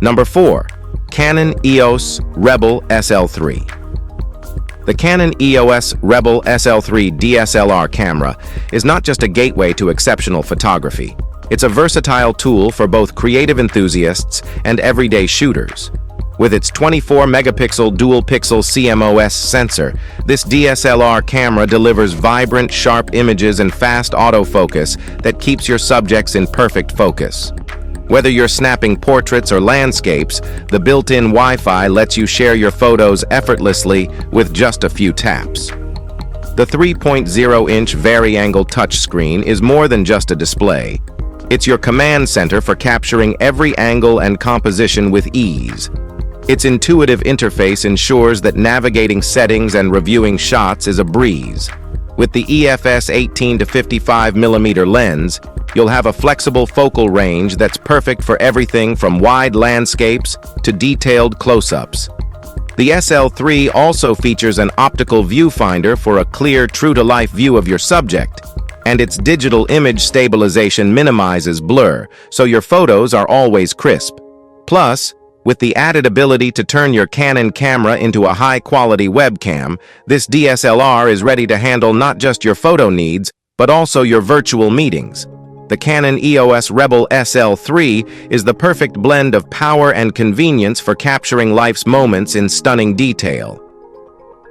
Number 4. Canon EOS Rebel SL3. The Canon EOS Rebel SL3 DSLR camera is not just a gateway to exceptional photography. It's a versatile tool for both creative enthusiasts and everyday shooters. With its 24-megapixel Dual Pixel CMOS sensor, this DSLR camera delivers vibrant, sharp images and fast autofocus that keeps your subjects in perfect focus. Whether you're snapping portraits or landscapes, the built-in Wi-Fi lets you share your photos effortlessly with just a few taps. The 3.0-inch vari-angle touchscreen is more than just a display. It's your command center for capturing every angle and composition with ease. Its intuitive interface ensures that navigating settings and reviewing shots is a breeze. With the EF-S 18 to 55mm lens, you'll have a flexible focal range that's perfect for everything from wide landscapes to detailed close-ups. The SL3 also features an optical viewfinder for a clear, true-to-life view of your subject, and its digital image stabilization minimizes blur, so your photos are always crisp. Plus, with the added ability to turn your Canon camera into a high-quality webcam, this DSLR is ready to handle not just your photo needs, but also your virtual meetings. The Canon EOS Rebel SL3 is the perfect blend of power and convenience for capturing life's moments in stunning detail.